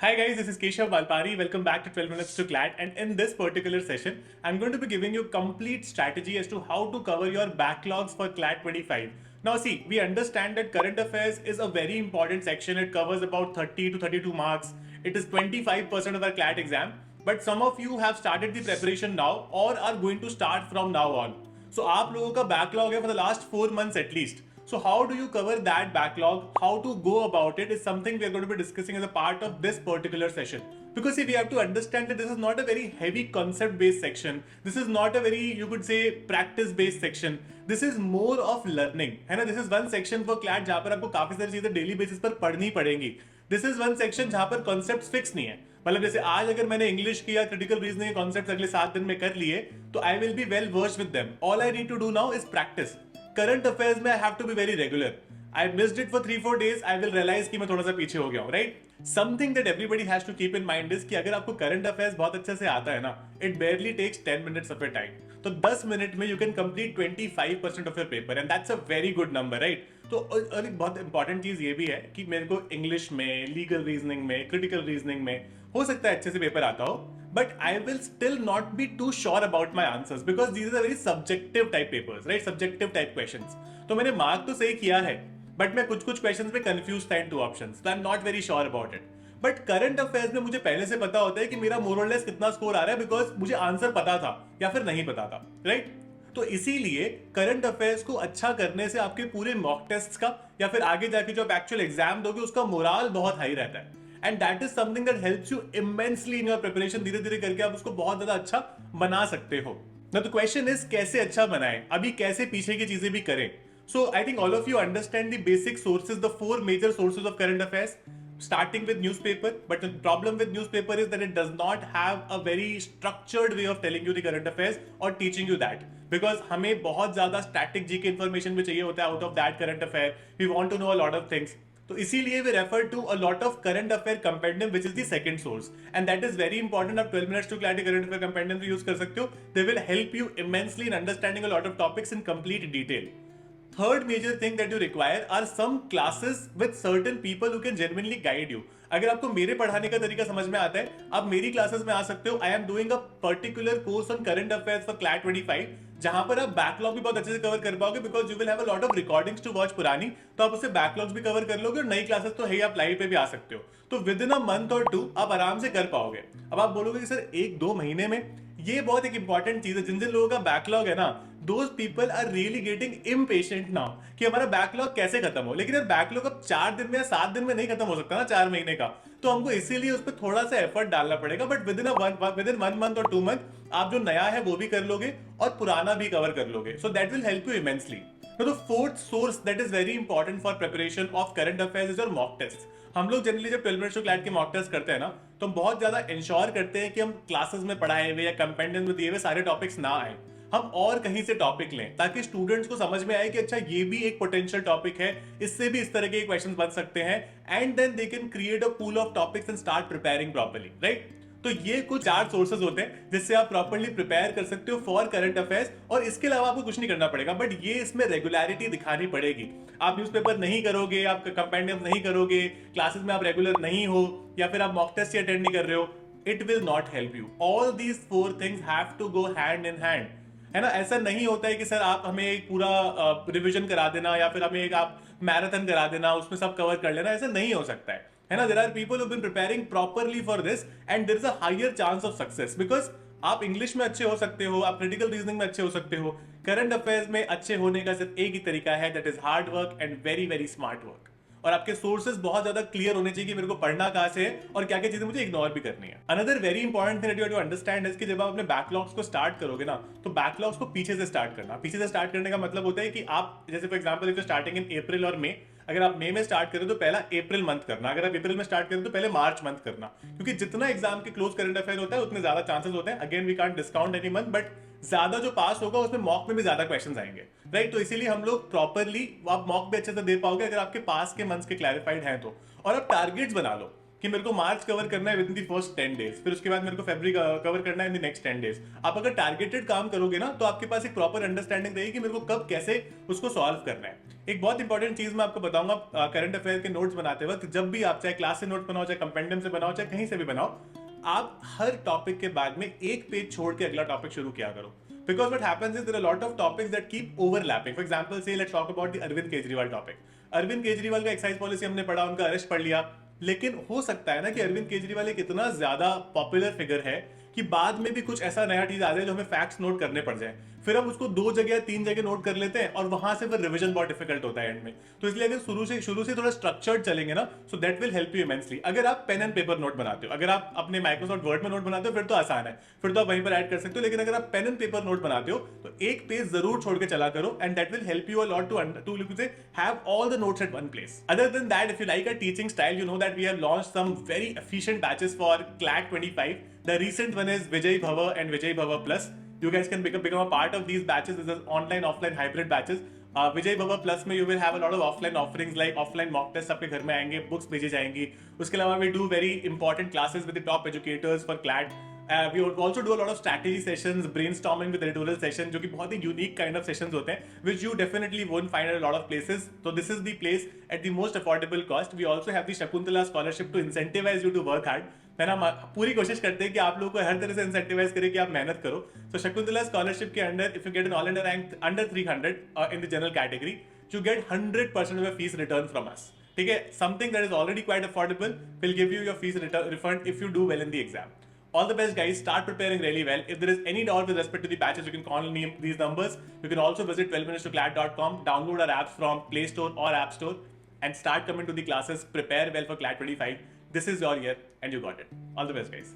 Hi guys, this is Keshav Valpari. Welcome back to 12 Minutes to CLAT. And in this particular session, I'm going to be giving you complete strategy as to how to cover your backlogs for CLAT 25. Now see, we understand that current affairs is a very important section. It covers about 30 to 32 marks. It is 25% of our CLAT exam. But some of you have started the preparation now or are going to start from now on. So आप लोगों का backlog है for the last 4 months at least. So how do you cover that backlog? How to go about it is something we are going to be discussing as a part of this particular session. Because see, we have to understand that this is not a very heavy concept based section. This is not a very, you could say, practice based section. This is more of learning. है ना? This is one section for CLAT जहाँ पर आपको काफी सारी चीजें daily basis पर पढ़नी पड़ेंगी. This is one section जहाँ पर कॉन्सेप्ट फिक्स नहीं है. मतलब जैसे आज अगर मैंने इंग्लिश की या क्रिटिकल रीजनिंग के कॉन्सेप्ट अगले 7 दिन में कर लिए तो I will be well versed with them. All I need to do now is practice. Current affairs में I have to be very regular. I missed it for 3-4 days. I will realise कि मैं थोड़ा सा पीछे हो गया हूँ. Right, something that everybody has to keep in mind is कि अगर आपको करंट अफेयर्स बहुत अच्छे से आता है ना, it barely takes 10 minutes of your time. तो 10 मिनट में you can complete 25% of your paper and that's a very good number. Right, तो और एक बहुत इंपॉर्टेंट चीज ये भी है कि मेरे को इंग्लिश में, लीगल रीजनिंग में, क्रिटिकल रीजनिंग में हो सकता है अच्छे से पेपर आता हो, but I will still not be too sure about my answers because these are very subjective type papers, right? Subjective type questions. तो मैंने मार्क तो सही किया है, but मैं कुछ क्वेश्चंस में कंफ्यूज था इन 2 options, so I'm not very sure about it. But current affairs में मुझे पहले से पता होता है कि मेरा मोर और लेस कितना स्कोर आ रहा है बिकॉज मुझे आंसर पता था या फिर नहीं पता था. राइट, तो इसीलिए करंट अफेयर्स को अच्छा करने से आपके पूरे मॉक टेस्ट का या फिर आगे जाके जो आप एक्चुअल एग्जाम दोगे उसका मोराल बहुत हाई रहता है. And that is something that helps you immensely in your preparation. धीरे धीरे करके आप उसको बहुत ज्यादा अच्छा बना सकते हो. ना तो क्वेश्चन इज कैसे अच्छा बनाएं, अभी कैसे पीछे की चीजें भी करें. So I think all of you understand the basic sources, the 4 major sources of current affairs, starting with newspaper. But the problem with newspaper is that it does not have a very structured way of telling you the current affairs or teaching you that, because हमें बहुत ज्यादा static GK information भी चाहिए होता है out of that current affair. We want to know a lot of things. तो इसीलिए we refer to a lot of current affair compendium which is the second source, and that is very important. आप 12 minutes to clarity current affair compendium use कर सकते हो. They will help you immensely in understanding a lot of topics in complete detail. Third major thing that you require are some classes with certain people who can genuinely guide you. अगर आपको मेरे पढ़ाने का तरीका समझ में आता है, आप मेरी क्लासेस में आ सकते हो. I am doing a particular course on current affairs for CLAT 25, जहां पर आप बैकलॉग भी बहुत अच्छे से कवर कर पाओगे because you will have a lot of recordings to watch पुरानी, तो आप उससे बैकलॉग्स भी कवर कर लोगे और नई क्लासेस तो है ही, आप लाइव पे भी आ सकते हो. तो विद इन अ मंथ और 2 आप आराम से कर पाओगे. अब आप बोलोगे कि सर 1-2 महीने में, ये बहुत एक इंपॉर्टेंट चीज है. जिन जिन लोगों का बैकलॉग है ना, those people are really getting impatient now कि हमारा बैकलॉग कैसे खत्म हो. लेकिन यार बैकलॉग अब 4 दिन में या 7 दिन में नहीं खत्म हो सकता ना, 4 महीने का. तो हमको इसीलिए उस पर थोड़ा सा एफर्ट डालना पड़ेगा. बट विद इन 1 मंथ और 2 मंथ आप जो नया है वो भी कर लोगे और पुराना भी कवर कर लोगे. So that will help you immensely. तो fourth source that is very important for preparation of current affairs is your mock test. हम लोग जनरली जब 12 मिनट्स टू क्लैट के मॉक टेस्ट करते हैं ना, तो हम बहुत ज्यादा इंश्योर करते हैं कि हम क्लासेस में पढ़ाए हुए या कंपेंडियम में दिए हुए सारे टॉपिक्स ना आए, हम और कहीं से टॉपिक लें ताकि स्टूडेंट्स को समझ में आए कि अच्छा ये भी एक पोटेंशियल टॉपिक है, इससे भी इस तरह के क्वेश्चंस बन सकते हैं. And then they can create a pool of topics and start preparing properly. Right, तो ये कुछ 4 सोर्सेज होते हैं जिससे आप प्रॉपर्ली प्रिपेयर कर सकते हो फॉर करंट अफेयर्स. और इसके अलावा आपको कुछ नहीं करना पड़ेगा, बट ये इसमें रेगुलरिटी दिखानी पड़ेगी. आप न्यूज़पेपर नहीं करोगे, आप कंपेंडियम नहीं करोगे, क्लासेस में आप रेगुलर नहीं हो, या फिर आप मॉक टेस्ट अटेंड नहीं कर रहे हो, it will not help you. All these 4 things have to go hand in hand. है ना, ऐसा नहीं होता है कि सर आप हमें एक पूरा रिविजन करा देना या फिर हमें एक आप मैराथन करा देना, उसमें सब कवर कर लेना. ऐसा नहीं हो सकता है ना. There are people who been preparing properly for this and there is a higher chance of success because आप इंग्लिश में अच्छे हो सकते हो, आप क्रिटिकल रीजनिंग में अच्छे हो सकते हो. करंट अफेयर्स में अच्छे होने का सिर्फ एक ही तरीका है, that is hard work and very very smart work. और आपके सोर्सेज बहुत ज्यादा क्लियर होने चाहिए कि मेरे को पढ़ना कहां से है और क्या क्या चीजें मुझे इग्नोर भी करनी है. Another very important thing that you understand is कि जब आप अपने बैकलॉग्स को स्टार्ट करोगे ना, तो बैकलॉग्स को पीछे से स्टार्ट करना. पीछे से स्टार्ट करने का मतलब होता है कि आप जैसे for example if you starting in April और मई, अगर आप मई में स्टार्ट करें तो पहला अप्रैल मंथ करना, अगर आप अप्रैल में स्टार्ट करें तो पहले मार्च मंथ करना. क्योंकि जितना एग्जाम के क्लोज करंट अफेयर होता है उतने ज्यादा चांसेस होते हैं. Again we can't discount any month, but ज्यादा जो पास होगा उसमें मॉक में भी ज्यादा क्वेश्चंस आएंगे. राइट, तो इसीलिए हम लोग प्रॉपरली, आप मॉक भी अच्छे से दे पाओगे अगर आपके पास के मंथ्स के क्लैरिफाइड हैं तो. और आप टारगेट्स बना लो कि मेरे को मार्च कवर करना है with in the first 10 days, फिर उसके बाद मेरे को फरवरी कवर करना है इन द नेक्स्ट 10 डेज। आप अगर टारगेटेड काम करोगे ना तो आपके पास एक प्रॉपर अंडरस्टैंडिंग रहेगी कि मेरे को कब कैसे उसको सॉल्व करना है। एक बहुत इंपॉर्टेंट चीज मैं आपको बताऊंगा करंट अफेयर के नोट्स बनाते वक्त, जब भी आप चाहे क्लास से नोट बनाओ, चाहे कंपेंडियम से बनाओ, चाहे कहीं से भी बनाओ, आप हर टॉपिक के बाद में एक पेज छोड़ के अगला टॉपिक शुरू किया करो। Because what happens is there are a lot of topics that keep overlapping. For example, say let's talk about the Arvind Kejriwal topic. Arvind Kejriwal का एक्साइज पॉलिसी हमने पढ़ा, उनका अरेस्ट पढ़ लिया, लेकिन हो सकता है ना कि अरविंद केजरीवाल एक इतना ज्यादा पॉपुलर फिगर है कि बाद में भी कुछ ऐसा नया चीज आ जाए जो हमें फैक्ट्स नोट करने पड़ जाए, फिर हम उसको 2 जगह 3 जगह नोट कर लेते हैं और वहां से फिर रिवीजन बहुत डिफिकल्ट होता है एंड में। तो इसलिए अगर शुरू से थोड़ा स्ट्रक्चर्ड चलेंगे ना, सो that will help you immensely. अगर आप पेन एंड पेपर नोट बनाते हो, अगर आप अपने माइक्रोसॉफ्ट वर्ड में नोट बनाते हो फिर तो आसान है, फिर तो आप वहीं पर ऐड कर सकते हो, लेकिन अगर आप पेन एंड पेपर नोट बनाते हो तो एक पेज जरूर छोड़ के चला करो, and that will help you a lot to have all the notes at one place. Other than that, if you like our teaching style, you know that we have launched some very efficient batches for CLAT 25. The recent one is Vijay Bhava and Vijay Bhava Plus. You guys can become a part of these batches. This is online, offline, hybrid batches. Vijay Bhava Plus में you will have a lot of offline offerings like offline mock tests आपके घर में आएंगे, books भेजी जाएंगी। उसके अलावा we do very important classes with the top educators for CLAT. We also do a lot of strategy sessions, brainstorming with editorial session, जो कि बहुत ही unique kind of sessions होते हैं, which you definitely won't find at a lot of places. So this is the place at the most affordable cost. We also have the Shakuntala scholarship to incentivize you to work hard. है ना, पूरी कोशिश करते हैं कि आप लोगों को हर तरह से इंसेंटिवाइज करें कि आप मेहनत करो। So शकुंतला स्कॉलरशिप के under if you get an all India rank under 300 in the general category, you get 100% of your fees return from us. ठीक है, something that is already quite affordable will give you your fees refund if you do well in the exam. All the best, guys. Start preparing really well. If there is any doubt with respect to the batches, you can call me these numbers. You can also visit 12minutestoclat.com, download our apps from Play Store or App Store, and start coming to the classes. Prepare well for CLAT 25. This is your year, and you got it. All the best, guys.